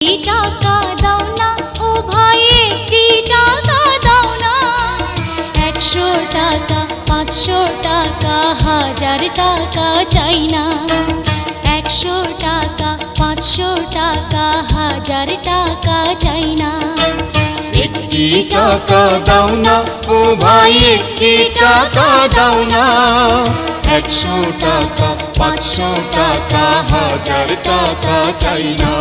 টাকা দাও না ও ভাই, একটি টাকা দাও না। 100 টাকা 500 টাকা 1000 টাকা চাই না। 100 টাকা 500 টাকা 1000 টাকা চাই না। একটি টাকা দাও না ও ভাই, একটি টাকা দাও না। 100 টাকা 500 টাকা 1000 টাকা চাই না।